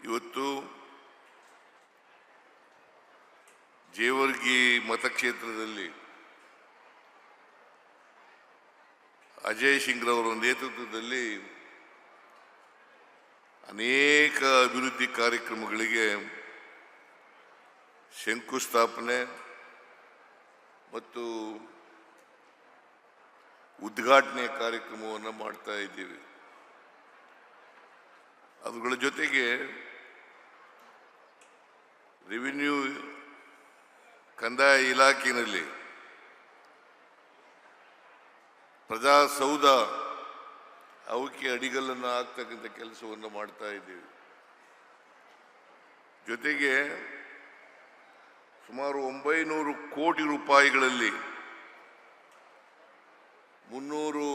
ಇವತ್ತು ಜೇವರ್ಗಿ ಮತಕ್ಷೇತ್ರದಲ್ಲಿ ಅಜಯ್ ಸಿಂಗ್ರವರ ನೇತೃತ್ವದಲ್ಲಿ ಅನೇಕ ಅಭಿವೃದ್ಧಿ ಕಾರ್ಯಕ್ರಮಗಳಿಗೆ ಶಂಕುಸ್ಥಾಪನೆ ಮತ್ತು ಉದ್ಘಾಟನೆ ಕಾರ್ಯಕ್ರಮವನ್ನು ಮಾಡ್ತಾ ಇದ್ದೀವಿ. ಅವುಗಳ ಜೊತೆಗೆ ರೆವಿನ್ಯೂ ಕಂದಾಯ ಇಲಾಖೆಯಲ್ಲಿ ಪ್ರಜಾಸೌಧ ಅವಕ್ಕೆ ಅಡಿಗಲ್ಲನ್ನು ಹಾಕ್ತಕ್ಕಂಥ ಕೆಲಸವನ್ನು ಮಾಡ್ತಾ ಇದ್ದೀವಿ. ಜೊತೆಗೆ ಸುಮಾರು 900 ಕೋಟಿ ರೂಪಾಯಿಗಳಲ್ಲಿ 300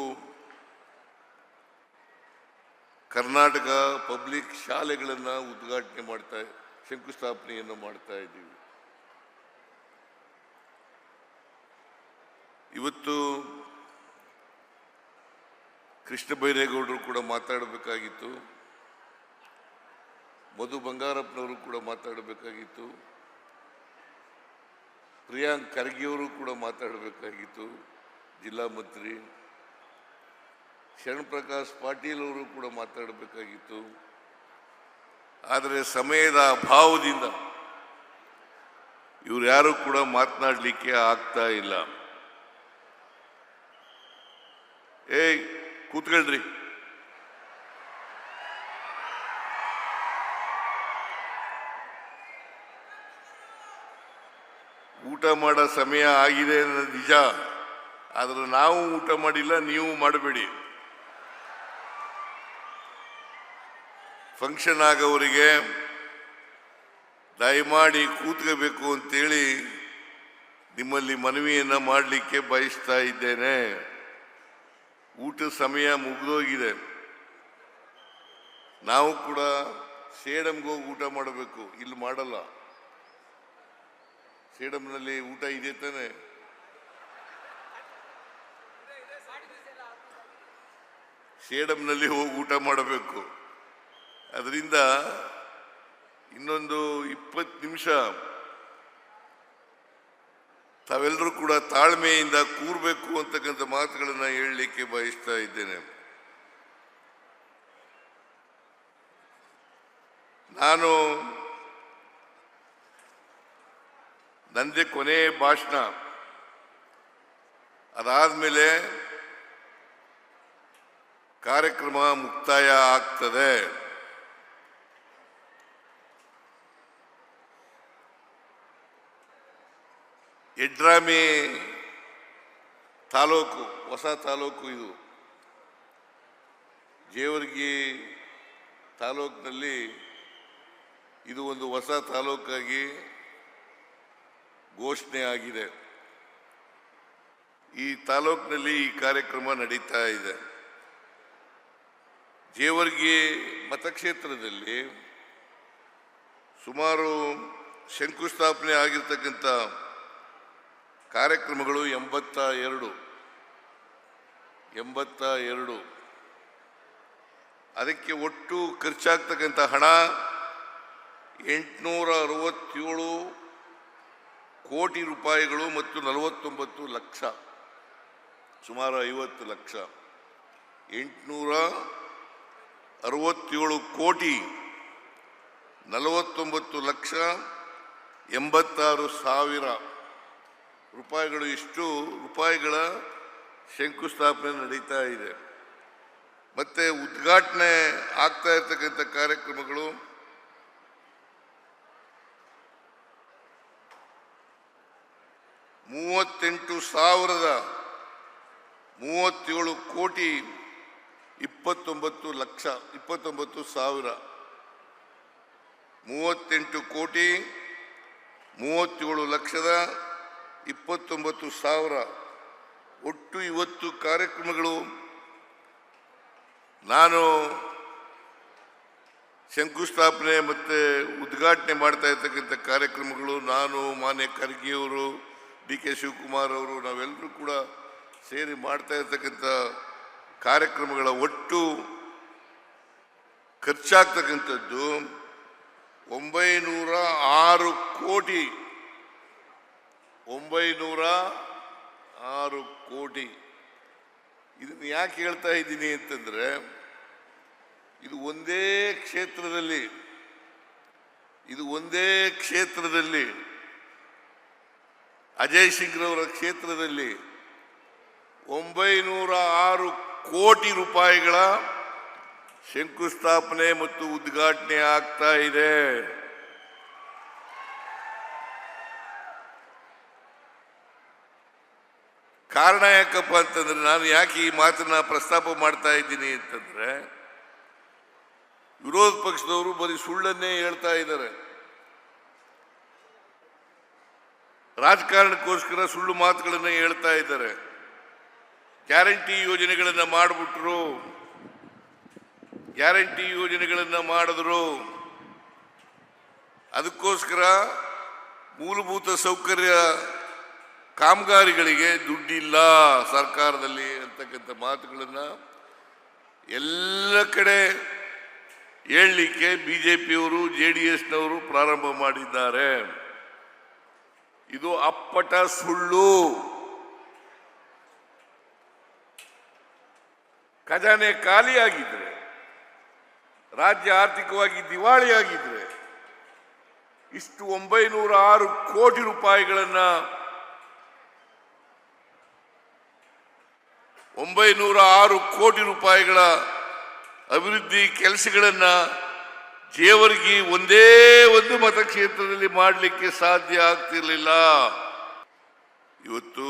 ಕರ್ನಾಟಕ ಪಬ್ಲಿಕ್ ಶಾಲೆಗಳನ್ನು ಉದ್ಘಾಟನೆ ಶಂಕುಸ್ಥಾಪನೆಯನ್ನು ಮಾಡ್ತಾ ಇದ್ದೀವಿ. ಇವತ್ತು ಕೃಷ್ಣ ಬೈರೇಗೌಡರು ಕೂಡ ಮಾತಾಡಬೇಕಾಗಿತ್ತು, ಮಧು ಬಂಗಾರಪ್ಪನವರು ಕೂಡ ಮಾತಾಡಬೇಕಾಗಿತ್ತು, ಪ್ರಿಯಾಂಕ್ ಖರ್ಗೆಯವರು ಕೂಡ ಮಾತಾಡಬೇಕಾಗಿತ್ತು, ಜಿಲ್ಲಾ ಮಂತ್ರಿ ಶರಣ್ ಪ್ರಕಾಶ್ ಪಾಟೀಲ್ ಅವರು ಕೂಡ ಮಾತಾಡಬೇಕಾಗಿತ್ತು. ಆದರೆ ಸಮಯದ ಅಭಾವದಿಂದ ಇವರು ಯಾರು ಕೂಡ ಮಾತನಾಡಲಿಕ್ಕೆ ಆಗ್ತಾ ಇಲ್ಲ. ಕೂತ್ಕೊಳ್ರಿ. ಊಟ ಮಾಡೋ ಸಮಯ ಆಗಿದೆ ಅನ್ನೋದು ನಿಜ, ಆದ್ರೆ ನಾವು ಊಟ ಮಾಡಿಲ್ಲ, ನೀವು ಮಾಡಬೇಡಿ. ಫಂಕ್ಷನ್ ಆಗೋವರಿಗೆ ದಯಮಾಡಿ ಕೂತ್ಕೋಬೇಕು ಅಂತೇಳಿ ನಿಮ್ಮಲ್ಲಿ ಮನವಿಯನ್ನು ಮಾಡಲಿಕ್ಕೆ ಬಯಸ್ತಾ ಇದ್ದೇನೆ. ಊಟದ ಸಮಯ ಮುಗಿದೋಗಿದೆ. ನಾವು ಕೂಡ ಸೇಡಂಗೆ ಹೋಗಿ ಊಟ ಮಾಡಬೇಕು, ಇಲ್ಲಿ ಮಾಡಲ್ಲ. ಸೇಡಂನಲ್ಲಿ ಊಟ ಇದೆ ತಾನೆ? ಸೇಡಂನಲ್ಲಿ ಹೋಗಿ ಊಟ ಮಾಡಬೇಕು. ಅದರಿಂದ ಇನ್ನೊಂದು 20 ನಿಮಿಷ ತಾವೆಲ್ಲರೂ ಕೂಡ ತಾಳ್ಮೆಯಿಂದ ಕೂರಬೇಕು ಅಂತಕ್ಕಂಥ ಮಾತುಗಳನ್ನು ಹೇಳಲಿಕ್ಕೆ ಬಯಸ್ತಾ ಇದ್ದೇನೆ. ನಾನು ನಂದೇ ಕೊನೆ ಭಾಷಣ, ಅದಾದ್ಮೇಲೆ ಕಾರ್ಯಕ್ರಮ ಮುಕ್ತಾಯ ಆಗ್ತದೆ. ಯಡ್ರಾಮಿ ತಾಲೂಕು, ಹೊಸ ತಾಲೂಕು ಇದು. ಜೇವರ್ಗಿ ತಾಲೂಕಿನಲ್ಲಿ ಇದು ಒಂದು ಹೊಸ ತಾಲೂಕಾಗಿ ಘೋಷಣೆ ಆಗಿದೆ. ಈ ತಾಲೂಕಿನಲ್ಲಿ ಈ ಕಾರ್ಯಕ್ರಮ ನಡೀತಾ ಇದೆ. ಜೇವರ್ಗಿ ಮತಕ್ಷೇತ್ರದಲ್ಲಿ ಸುಮಾರು ಶಂಕುಸ್ಥಾಪನೆ ಆಗಿರ್ತಕ್ಕಂಥ ಕಾರ್ಯಕ್ರಮಗಳು 82. ಅದಕ್ಕೆ ಒಟ್ಟು ಖರ್ಚಾಗ್ತಕ್ಕಂಥ ಹಣ 867 ಕೋಟಿ ರೂಪಾಯಿಗಳು ಮತ್ತು 49 ಲಕ್ಷ, ಸುಮಾರು 50 ಲಕ್ಷ. 867 ಕೋಟಿ 49 ಲಕ್ಷ 86 ಸಾವಿರ ರೂಪಾಯಿಗಳು, ಇಷ್ಟು ರೂಪಾಯಿಗಳ ಶಂಕುಸ್ಥಾಪನೆ ನಡೀತಾ ಇದೆ. ಮತ್ತೆ ಉದ್ಘಾಟನೆ ಆಗ್ತಾ ಇರ್ತಕ್ಕಂಥ ಕಾರ್ಯಕ್ರಮಗಳು 38,037 ಕೋಟಿ 29 ಲಕ್ಷ 29 ಸಾವಿರ. 38 ಕೋಟಿ 37 ಲಕ್ಷದ 29 ಸಾವಿರ. ಒಟ್ಟು 50 ಕಾರ್ಯಕ್ರಮಗಳು. ನಾನು ಶಂಕುಸ್ಥಾಪನೆ ಮತ್ತು ಉದ್ಘಾಟನೆ ಮಾಡ್ತಾ ಇರ್ತಕ್ಕಂಥ ಕಾರ್ಯಕ್ರಮಗಳು, ನಾನು, ಮಾನ್ಯ ಖರ್ಗೆಯವರು, ಡಿ ಕೆ ಶಿವಕುಮಾರ್ ಅವರು, ನಾವೆಲ್ಲರೂ ಕೂಡ ಸೇರಿ ಮಾಡ್ತಾ ಇರ್ತಕ್ಕಂಥ ಕಾರ್ಯಕ್ರಮಗಳ ಒಟ್ಟು ಖರ್ಚಾಗ್ತಕ್ಕಂಥದ್ದು 906 ಕೋಟಿ 906 ಕೋಟಿ. ಇದನ್ನು ಯಾಕೆ ಹೇಳ್ತಾ ಇದ್ದೀನಿ ಅಂತಂದ್ರೆ, ಇದು ಒಂದೇ ಕ್ಷೇತ್ರದಲ್ಲಿ ಅಜಯ್ ಸಿಂಗ್ರವರ ಕ್ಷೇತ್ರದಲ್ಲಿ 906 ಕೋಟಿ ರೂಪಾಯಿಗಳ ಶಂಕುಸ್ಥಾಪನೆ ಮತ್ತು ಉದ್ಘಾಟನೆ ಆಗ್ತಾ ಇದೆ. ಕಾರಣ ಯಾಕಪ್ಪ ಅಂತಂದ್ರೆ, ನಾನು ಯಾಕೆ ಈ ಮಾತನ್ನ ಪ್ರಸ್ತಾಪ ಮಾಡ್ತಾ ಇದ್ದೀನಿ ಅಂತಂದ್ರೆ, ವಿರೋಧ ಪಕ್ಷದವರು ಬರೀ ಸುಳ್ಳನ್ನೇ ಹೇಳ್ತಾ ಇದ್ದಾರೆ. ರಾಜಕಾರಣಕ್ಕೋಸ್ಕರ ಸುಳ್ಳು ಮಾತುಗಳನ್ನು ಹೇಳ್ತಾ ಇದ್ದಾರೆ. ಗ್ಯಾರಂಟಿ ಯೋಜನೆಗಳನ್ನು ಮಾಡಿಬಿಟ್ರು, ಗ್ಯಾರಂಟಿ ಯೋಜನೆಗಳನ್ನು ಮಾಡಿದ್ರು, ಅದಕ್ಕೋಸ್ಕರ ಮೂಲಭೂತ ಸೌಕರ್ಯ ಕಾಮಗಾರಿಗಳಿಗೆ ದುಡ್ಡಿಲ್ಲ ಸರ್ಕಾರದಲ್ಲಿ ಅಂತಕ್ಕಂಥ ಮಾತುಗಳನ್ನು ಎಲ್ಲ ಕಡೆ ಹೇಳಲಿಕ್ಕೆ ಬಿಜೆಪಿಯವರು ಜೆಡಿಎಸ್ನವರು ಪ್ರಾರಂಭ ಮಾಡಿದ್ದಾರೆ. ಇದು ಅಪ್ಪಟ ಸುಳ್ಳು. ಖಜಾನೆ ಖಾಲಿಯಾಗಿದ್ರೆ, ರಾಜ್ಯ ಆರ್ಥಿಕವಾಗಿ ದಿವಾಳಿಯಾಗಿದ್ರೆ ಇಷ್ಟು 906 ಕೋಟಿ ರೂಪಾಯಿಗಳನ್ನ 906 ಕೋಟಿ ರೂಪಾಯಿಗಳ ಅಭಿವೃದ್ಧಿ ಕೆಲಸಗಳನ್ನ ಜೇವರ್ಗಿ ಒಂದೇ ಒಂದು ಮತಕ್ಷೇತ್ರದಲ್ಲಿ ಮಾಡಲಿಕ್ಕೆ ಸಾಧ್ಯ ಆಗ್ತಿರ್ಲಿಲ್ಲ. ಇವತ್ತು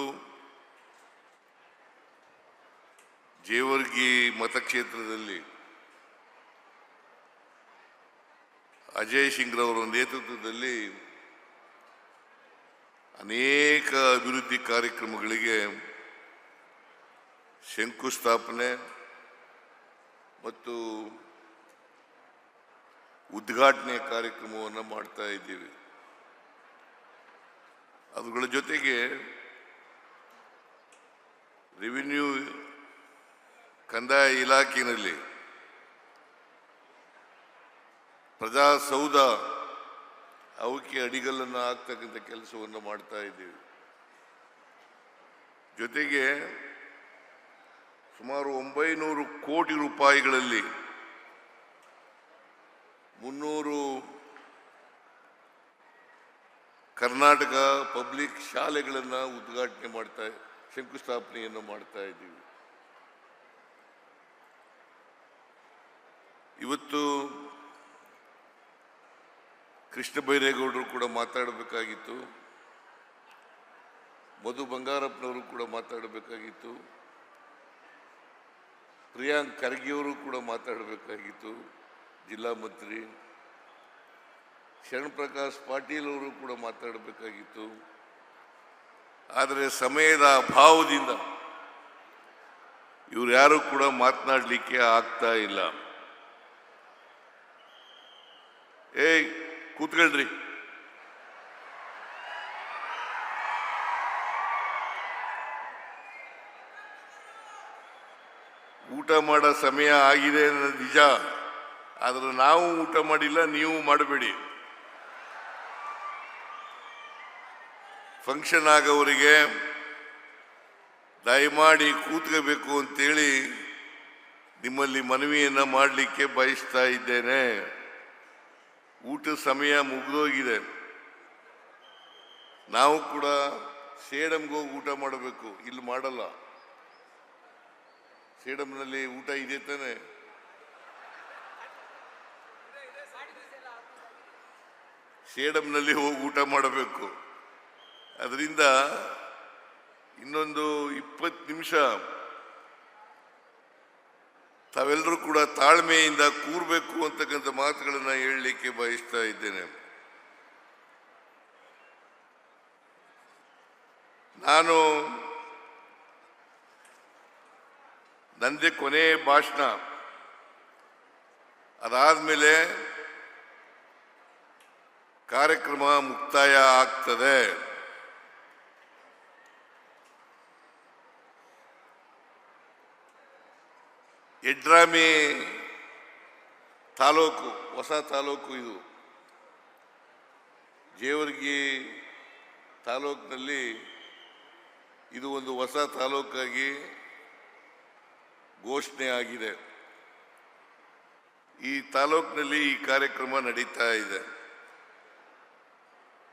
ಜೇವರ್ಗಿ ಮತಕ್ಷೇತ್ರದಲ್ಲಿ ಅಜಯ್ ಸಿಂಗ್ರವರ ನೇತೃತ್ವದಲ್ಲಿ ಅನೇಕ ಅಭಿವೃದ್ಧಿ ಕಾರ್ಯಕ್ರಮಗಳಿಗೆ ಶಂಕುಸ್ಥಾಪನೆ ಮತ್ತು ಉದ್ಘಾಟನೆ ಕಾರ್ಯಕ್ರಮವನ್ನು ಮಾಡ್ತಾ ಇದ್ದೀವಿ. ಅವುಗಳ ಜೊತೆಗೆ ರೆವಿನ್ಯೂ ಕಂದಾಯ ಇಲಾಖೆಯಲ್ಲಿ ಪ್ರಜಾಸೌಧ ಅವಕ್ಕೆ ಅಡಿಗಲ್ಲನ್ನು ಹಾಕ್ತಕ್ಕಂಥ ಕೆಲಸವನ್ನು ಮಾಡ್ತಾ ಇದ್ದೀವಿ. ಜೊತೆಗೆ ಸುಮಾರು 900 ಕೋಟಿ ರೂಪಾಯಿಗಳಲ್ಲಿ 300 ಕರ್ನಾಟಕ ಪಬ್ಲಿಕ್ ಶಾಲೆಗಳನ್ನು ಉದ್ಘಾಟನೆ ಶಂಕುಸ್ಥಾಪನೆಯನ್ನು ಮಾಡ್ತಾ ಇದ್ದೀವಿ. ಇವತ್ತು ಕೃಷ್ಣ ಬೈರೇಗೌಡರು ಕೂಡ ಮಾತಾಡಬೇಕಾಗಿತ್ತು, ಮಧು ಬಂಗಾರಪ್ಪನವರು ಕೂಡ ಮಾತಾಡಬೇಕಾಗಿತ್ತು, ಪ್ರಿಯಾಂಕ್ ಖರ್ಗೆಯವರು ಕೂಡ ಮಾತಾಡಬೇಕಾಗಿತ್ತು, ಜಿಲ್ಲಾ ಮಂತ್ರಿ ಶರಣ್ ಪ್ರಕಾಶ್ ಪಾಟೀಲ್ ಅವರು ಕೂಡ ಮಾತಾಡಬೇಕಾಗಿತ್ತು. ಆದರೆ ಸಮಯದ ಅಭಾವದಿಂದ ಇವರು ಯಾರು ಕೂಡ ಮಾತನಾಡಲಿಕ್ಕೆ ಆಗ್ತಾ ಇಲ್ಲ. ಕೂತ್ಕೊಳ್ರಿ. ಊಟ ಮಾಡೋ ಸಮಯ ಆಗಿದೆ ಅನ್ನೋದು ನಿಜ, ಆದ್ರೆ ನಾವು ಊಟ ಮಾಡಿಲ್ಲ, ನೀವು ಮಾಡಬೇಡಿ. ಫಂಕ್ಷನ್ ಆಗೋವರಿಗೆ ದಯಮಾಡಿ ಕೂತ್ಕೋಬೇಕು ಅಂತೇಳಿ ನಿಮ್ಮಲ್ಲಿ ಮನವಿಯನ್ನು ಮಾಡಲಿಕ್ಕೆ ಬಯಸ್ತಾ ಇದ್ದೇನೆ. ಊಟದ ಸಮಯ ಮುಗಿದೋಗಿದೆ. ನಾವು ಕೂಡ ಸೇಡಂಗೆ ಹೋಗಿ ಊಟ ಮಾಡಬೇಕು, ಇಲ್ಲಿ ಮಾಡಲ್ಲ. ಸೇಡಂನಲ್ಲಿ ಊಟ ಇದೆ ತಾನೆ? ಸೇಡಂನಲ್ಲಿ ಹೋಗಿ ಊಟ ಮಾಡಬೇಕು. ಅದರಿಂದ ಇನ್ನೊಂದು 20 ನಿಮಿಷ ತಾವೆಲ್ಲರೂ ಕೂಡ ತಾಳ್ಮೆಯಿಂದ ಕೂರಬೇಕು ಅಂತಕ್ಕಂಥ ಮಾತುಗಳನ್ನು ಹೇಳಲಿಕ್ಕೆ ಬಯಸ್ತಾ ಇದ್ದೇನೆ. ನಾನು ನಂದೇ ಕೊನೆ ಭಾಷಣ, ಅದಾದ್ಮೇಲೆ ಕಾರ್ಯಕ್ರಮ ಮುಕ್ತಾಯ ಆಗ್ತದೆ. ಯಡ್ರಾಮಿ ತಾಲೂಕು, ಹೊಸ ತಾಲೂಕು ಇದು, ಜೇವರ್ಗಿ ತಾಲೂಕಿನಲ್ಲಿ ಇದು ಒಂದು ಹೊಸ ತಾಲೂಕಾಗಿ ಘೋಷಣೆ ಆಗಿದೆ. ಈ ತಾಲೂಕಿನಲ್ಲಿ ಈ ಕಾರ್ಯಕ್ರಮ ನಡೀತಾ ಇದೆ.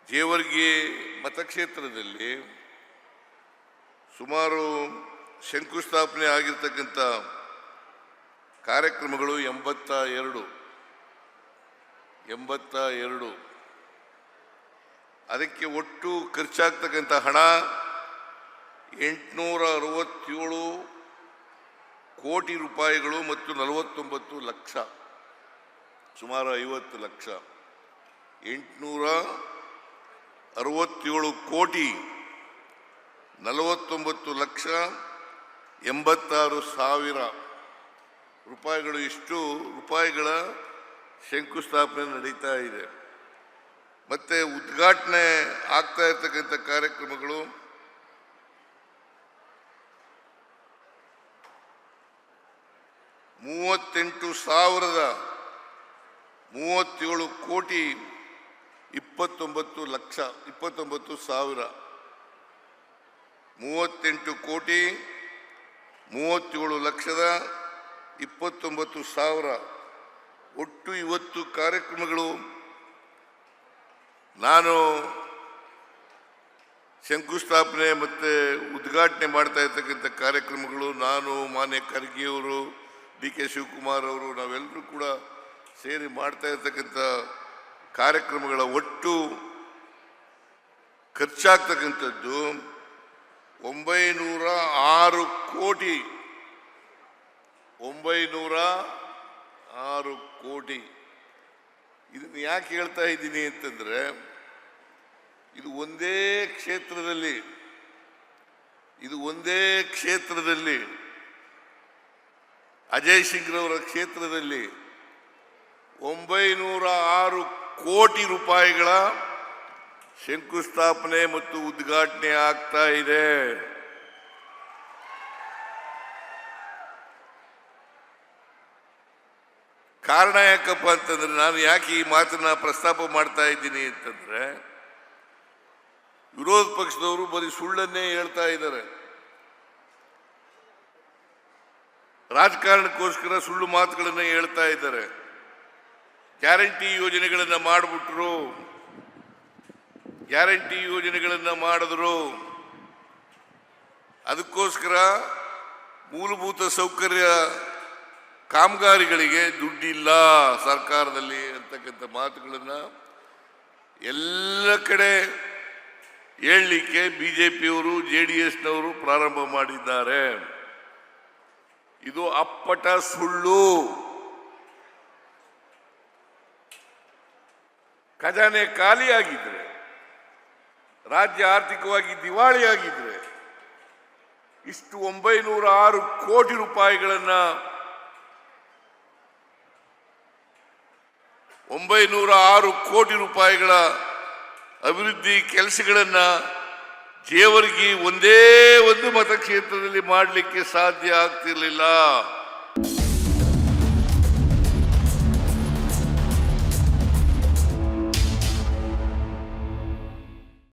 ಜೇವರ್ಗಿ ಮತಕ್ಷೇತ್ರದಲ್ಲಿ ಸುಮಾರು ಶಂಕುಸ್ಥಾಪನೆ ಆಗಿರ್ತಕ್ಕಂಥ ಕಾರ್ಯಕ್ರಮಗಳು 82. ಅದಕ್ಕೆ ಒಟ್ಟು ಖರ್ಚಾಗ್ತಕ್ಕಂಥ ಹಣ 867 ಕೋಟಿ ರೂಪಾಯಿಗಳು ಮತ್ತು 49 ಲಕ್ಷ, ಸುಮಾರು 50 ಲಕ್ಷ. 867 ಕೋಟಿ 49 ಲಕ್ಷ 86 ಸಾವಿರ ರೂಪಾಯಿಗಳು, ಇಷ್ಟು ರೂಪಾಯಿಗಳ ಶಂಕುಸ್ಥಾಪನೆ ನಡೀತಾ ಇದೆ. ಮತ್ತೆ ಉದ್ಘಾಟನೆ ಆಗ್ತಾ ಇರ್ತಕ್ಕಂಥ ಕಾರ್ಯಕ್ರಮಗಳು 38,037 ಕೋಟಿ 29 ಲಕ್ಷ 29 ಸಾವಿರ, 38 ಕೋಟಿ 37 ಲಕ್ಷದ 29 ಸಾವಿರ. ಒಟ್ಟು ಇವತ್ತು ಕಾರ್ಯಕ್ರಮಗಳು ನಾನು ಶಂಕುಸ್ಥಾಪನೆ ಮತ್ತು ಉದ್ಘಾಟನೆ ಮಾಡ್ತಾ ಇರ್ತಕ್ಕಂಥ ಕಾರ್ಯಕ್ರಮಗಳು ನಾನು, ಮಾನ್ಯ ಖರ್ಗೆಯವರು, DK ಶಿವಕುಮಾರ್ ಅವರು, ನಾವೆಲ್ಲರೂ ಕೂಡ ಸೇರಿ ಮಾಡ್ತಾ ಇರ್ತಕ್ಕಂಥ ಕಾರ್ಯಕ್ರಮಗಳ ಒಟ್ಟು ಖರ್ಚಾಗ್ತಕ್ಕಂಥದ್ದು 906 ಕೋಟಿ 906 ಕೋಟಿ. ಇದನ್ನು ಯಾಕೆ ಹೇಳ್ತಾ ಇದ್ದೀನಿ ಅಂತಂದರೆ, ಇದು ಒಂದೇ ಕ್ಷೇತ್ರದಲ್ಲಿ ಅಜಯ್ ಸಿಂಗ್ರವರ ಕ್ಷೇತ್ರದಲ್ಲಿ 906 ಕೋಟಿ ರೂಪಾಯಿಗಳ ಶಂಕುಸ್ಥಾಪನೆ ಮತ್ತು ಉದ್ಘಾಟನೆ ಆಗ್ತಾ ಇದೆ. ಕಾರಣ ಯಾಕಪ್ಪ ಅಂತಂದ್ರೆ, ನಾನು ಯಾಕೆ ಈ ಮಾತನ್ನ ಪ್ರಸ್ತಾಪ ಮಾಡ್ತಾ ಇದ್ದೀನಿ ಅಂತಂದ್ರೆ, ವಿರೋಧ ಪಕ್ಷದವರು ಬರೀ ಸುಳ್ಳನ್ನೇ ಹೇಳ್ತಾ ಇದ್ದಾರೆ. ರಾಜಕಾರಣಕ್ಕೋಸ್ಕರ ಸುಳ್ಳು ಮಾತುಗಳನ್ನು ಹೇಳ್ತಾ ಇದ್ದಾರೆ. ಗ್ಯಾರಂಟಿ ಯೋಜನೆಗಳನ್ನು ಮಾಡಿಬಿಟ್ರು, ಗ್ಯಾರಂಟಿ ಯೋಜನೆಗಳನ್ನು ಮಾಡಿದ್ರು, ಅದಕ್ಕೋಸ್ಕರ ಮೂಲಭೂತ ಸೌಕರ್ಯ ಕಾಮಗಾರಿಗಳಿಗೆ ದುಡ್ಡಿಲ್ಲ ಸರ್ಕಾರದಲ್ಲಿ ಅಂತಕ್ಕಂಥ ಮಾತುಗಳನ್ನು ಎಲ್ಲ ಕಡೆ ಹೇಳಲಿಕ್ಕೆ ಬಿಜೆಪಿಯವರು, JDSನವರು ಪ್ರಾರಂಭ ಮಾಡಿದ್ದಾರೆ. ಇದು ಅಪ್ಪಟ ಸುಳ್ಳು. ಖಜಾನೆ ಖಾಲಿಯಾಗಿದ್ರೆ, ರಾಜ್ಯ ಆರ್ಥಿಕವಾಗಿ ದಿವಾಳಿಯಾಗಿದ್ರೆ ಇಷ್ಟು 906 ಕೋಟಿ ರೂಪಾಯಿಗಳನ್ನ 906 ಕೋಟಿ ರೂಪಾಯಿಗಳ ಅಭಿವೃದ್ಧಿ ಕೆಲಸಗಳನ್ನು ಜೇವರ್ಗಿ ಒಂದೇ ಒಂದು ಮತಕ್ಷೇತ್ರದಲ್ಲಿ ಮಾಡಲಿಕ್ಕೆ ಸಾಧ್ಯ ಆಗ್ತಿರಲಿಲ್ಲ.